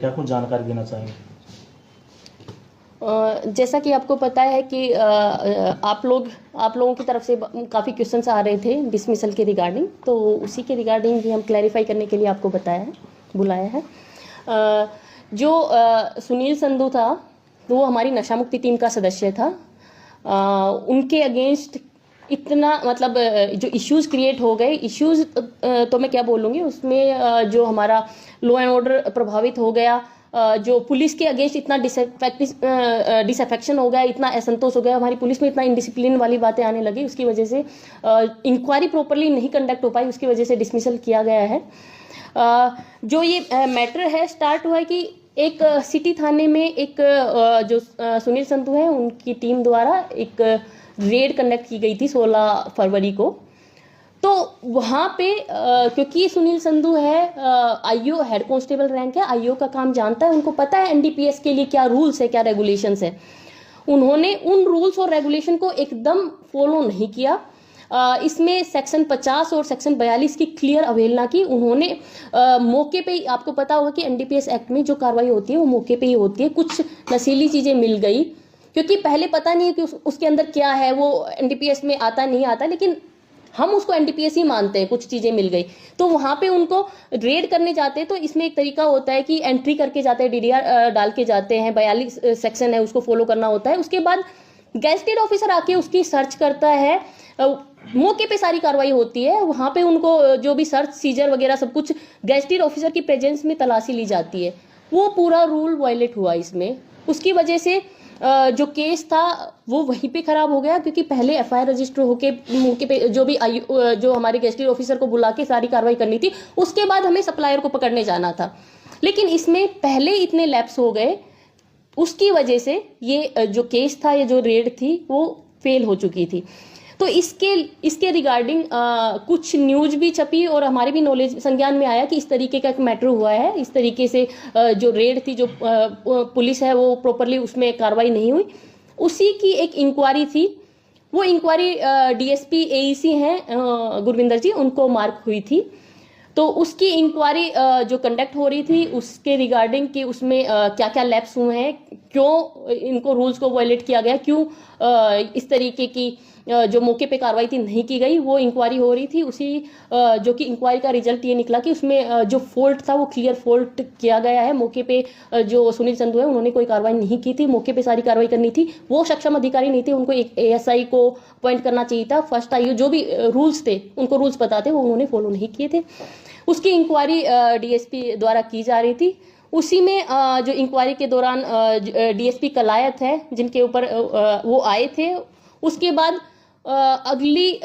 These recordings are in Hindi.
क्या कुछ जानकारी देना चाहेंगे? जैसा कि आपको पता है कि आप लोगों की तरफ से काफ़ी क्वेश्चंस आ रहे थे डिसमिसल के रिगार्डिंग, तो उसी के रिगार्डिंग ही हम क्लैरिफाई करने के लिए आपको बुलाया है। सुनील संधू था, तो वो हमारी नशा मुक्ति टीम का सदस्य था। उनके अगेंस्ट इतना मतलब जो इश्यूज क्रिएट हो गए, इश्यूज तो मैं क्या बोलूँगी उसमें, जो हमारा लॉ एंड ऑर्डर प्रभावित हो गया, जो पुलिस के अगेंस्ट इतना डिसअफेक्शन हो गया, इतना असंतोष हो गया, हमारी पुलिस में इतना इनडिसिप्लिन वाली बातें आने लगी, उसकी वजह से इंक्वायरी प्रॉपरली नहीं कंडक्ट हो पाई, उसकी वजह से डिसमिसल किया गया है। जो ये मैटर है स्टार्ट हुआ है कि एक सिटी थाने में एक जो सुनील संधू है उनकी टीम द्वारा एक रेड कंडक्ट की गई थी 16 फरवरी को। तो वहाँ पे क्योंकि सुनील संधू है आईओ हेड कांस्टेबल रैंक है, आईओ का काम जानता है, उनको पता है एनडीपीएस के लिए क्या रूल्स है, क्या रेगुलेशंस है। उन्होंने उन रूल्स और रेगुलेशन को एकदम फॉलो नहीं किया। इसमें सेक्शन 50 और सेक्शन 42 की क्लियर अवहेलना की उन्होंने। मौके पे ही आपको पता होगा कि एनडीपीएस एक्ट में जो कार्रवाई होती है वो मौके पे ही होती है। कुछ नशीली चीजें मिल गई, क्योंकि पहले पता नहीं है कि उसके अंदर क्या है, वो एनडीपीएस में आता नहीं आता, लेकिन हम उसको एनडीपीएस ही मानते हैं। कुछ चीजें मिल गई तो वहां पे उनको रेड करने जाते हैं, तो इसमें एक तरीका होता है कि एंट्री करके जाते हैं, डीडीआर डाल के जाते हैं, 42 सेक्शन है उसको फॉलो करना होता है। उसके बाद गैजेटेड ऑफिसर आके उसकी सर्च करता है, मौके पे सारी कार्रवाई होती है। वहां पे उनको जो भी सर्च सीजर वगैरह सब कुछ गैजेटेड ऑफिसर की प्रेजेंस में तलाशी ली जाती है। वो पूरा रूल वायलेट हुआ इसमें, उसकी वजह से जो केस था वो वहीं पे खराब हो गया, क्योंकि पहले एफआईआर रजिस्टर होके मौके पे जो हमारे गैजेटेड ऑफिसर को बुला के सारी कार्रवाई करनी थी, उसके बाद हमें सप्लायर को पकड़ने जाना था। लेकिन इसमें पहले इतने लैप्स हो गए, उसकी वजह से ये जो केस था, ये जो रेड थी वो फेल हो चुकी थी। तो इसके रिगार्डिंग कुछ न्यूज भी छपी और हमारे भी नॉलेज संज्ञान में आया कि इस तरीके का एक मैटर हुआ है। इस तरीके से जो रेड थी, जो पुलिस है वो प्रॉपरली उसमें कार्रवाई नहीं हुई। उसी की एक इंक्वायरी थी, वो इंक्वायरी डीएसपी एईसी हैं गुरविंदर जी, उनको मार्क हुई थी। तो उसकी इंक्वायरी जो कंडक्ट हो रही थी उसके रिगार्डिंग कि उसमें क्या क्या लैप्स हुए हैं, क्यों इनको रूल्स को वायलेट किया गया, क्यों इस तरीके की जो मौके पे कार्रवाई थी नहीं की गई, वो इंक्वायरी हो रही थी। उसी जो कि इंक्वायरी का रिजल्ट ये निकला कि उसमें जो फॉल्ट था वो क्लियर फॉल्ट किया गया है। मौके पे जो सुनील संधू है उन्होंने कोई कार्रवाई नहीं की थी, मौके पे सारी कार्रवाई करनी थी, वो सक्षम अधिकारी नहीं थे, उनको एक एएसआई को अपॉइंट करना चाहिए था। फर्स्ट आईओ जो भी रूल्स थे, उनको रूल्स पता थे, वो उन्होंने फॉलो नहीं किए थे। उसकी इंक्वायरी डीएसपी द्वारा की जा रही थी। उसी में जो इंक्वायरी के दौरान डीएसपी कलायत है जिनके ऊपर वो आए थे। उसके बाद अगली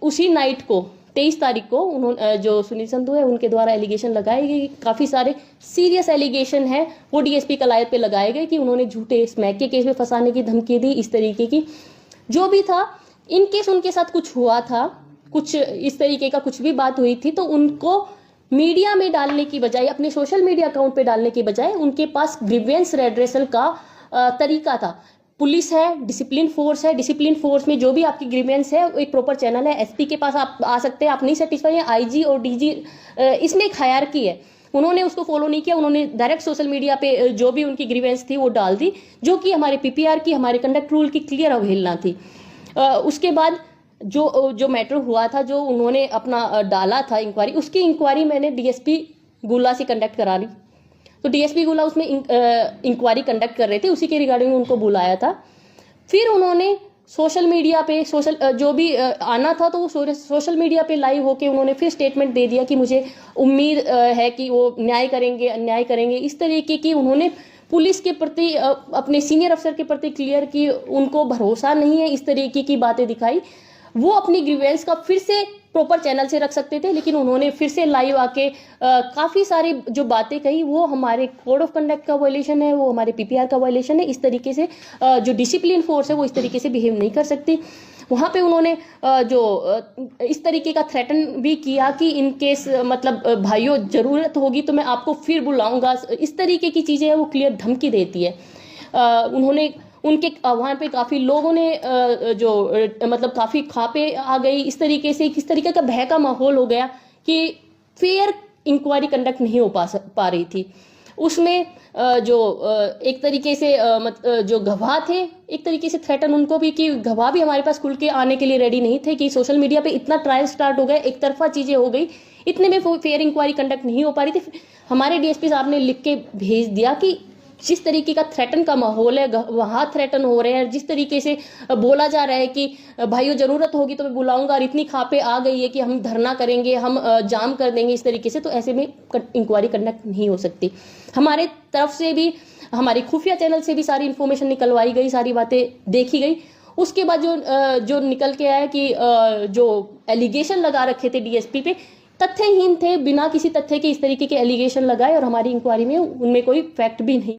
उसी नाइट को 23 तारीख को उन्होंने जो सुनील संधू है उनके द्वारा एलिगेशन लगाए गए, काफ़ी सारे सीरियस एलिगेशन है वो डीएसपी कलायत पे लगाए गए कि उन्होंने झूठे स्मैक के केस में फंसाने की धमकी दी। इस तरीके की जो भी था, इन केस उनके साथ कुछ हुआ था, कुछ इस तरीके का कुछ भी बात हुई थी, तो उनको मीडिया में डालने की बजाय, अपने सोशल मीडिया अकाउंट पे डालने की बजाय, उनके पास ग्रीवेंस रेड्रेसल का तरीका था। पुलिस है, डिसिप्लिन फोर्स है, डिसिप्लिन फोर्स में जो भी आपकी ग्रीवेंस है एक प्रॉपर चैनल है, एसपी के पास आप आ सकते हैं। आप नहीं सेटिस्फाई है, आईजी और डीजी, इसमें एक हायरार्की है, उन्होंने उसको फॉलो नहीं किया। उन्होंने डायरेक्ट सोशल मीडिया पे जो भी उनकी ग्रीवेंस थी वो डाल दी, जो कि हमारे पीपीआर की, हमारे कंडक्ट रूल की क्लियर अवहेलना थी। उसके बाद जो मैटर हुआ था, जो उन्होंने अपना डाला था इंक्वायरी, उसकी इंक्वायरी मैंने डीएसपी गुला से कंडक्ट करा ली। तो डीएसपी गुला उसमें इंक्वायरी कंडक्ट कर रहे थे, उसी के रिगार्डिंग उनको बुलाया था। फिर उन्होंने सोशल मीडिया पे जो भी आना था तो वो सोशल मीडिया पे लाइव होके उन्होंने फिर स्टेटमेंट दे दिया कि मुझे उम्मीद है कि वो न्याय करेंगे, अन्याय करेंगे। इस तरीके की उन्होंने पुलिस के प्रति, अपने सीनियर अफसर के प्रति क्लियर की उनको भरोसा नहीं है, इस तरीके की बातें दिखाई। वो अपनी ग्रीवेंस का फिर से प्रॉपर चैनल से रख सकते थे, लेकिन उन्होंने फिर से लाइव आके काफ़ी सारी जो बातें कही वो हमारे कोड ऑफ कंडक्ट का वायलेशन है, वो हमारे पीपीआर का वायलेशन है। इस तरीके से जो डिसिप्लिन फोर्स है वो इस तरीके से बिहेव नहीं कर सकती। वहाँ पे उन्होंने इस तरीके का थ्रेटन भी किया कि इन केस मतलब भाइयों ज़रूरत होगी तो मैं आपको फिर बुलाऊंगा, इस तरीके की चीज़ें है वो क्लियर धमकी देती है। उन्होंने उनके वहाँ पे काफ़ी लोगों ने मतलब काफ़ी खापे आ गई, इस तरीके से किस तरीके का भय का माहौल हो गया कि फेयर इंक्वायरी कंडक्ट नहीं हो पा रही थी। उसमें एक तरीके से जो गवाह थे, एक तरीके से थ्रेटन उनको भी, कि गवाह भी हमारे पास खुल के आने के लिए रेडी नहीं थे, कि सोशल मीडिया पे इतना ट्रायल स्टार्ट हो गया, एक तरफा चीज़ें हो गई, इतने में फेयर इंक्वायरी कंडक्ट नहीं हो पा रही थी। हमारे डीएसपी साहब ने लिख के भेज दिया कि जिस तरीके का थ्रेटन का माहौल है, वहाँ थ्रेटन हो रहे हैं, जिस तरीके से बोला जा रहा है कि भाइयों जरूरत होगी तो मैं बुलाऊंगा, और इतनी खापे आ गई है कि हम धरना करेंगे, हम जाम कर देंगे, इस तरीके से, तो ऐसे में इंक्वायरी कंडक्ट नहीं हो सकती। हमारे तरफ से भी, हमारी खुफिया चैनल से भी सारी इन्फॉर्मेशन निकलवाई गई, सारी बातें देखी गई। उसके बाद जो निकल के आया कि जो एलिगेशन लगा रखे थे डीएसपी पे, तथ्यहीन थे, बिना किसी तथ्य के इस तरीके के एलिगेशन लगाए, और हमारी इंक्वायरी में उनमें कोई फैक्ट भी नहीं।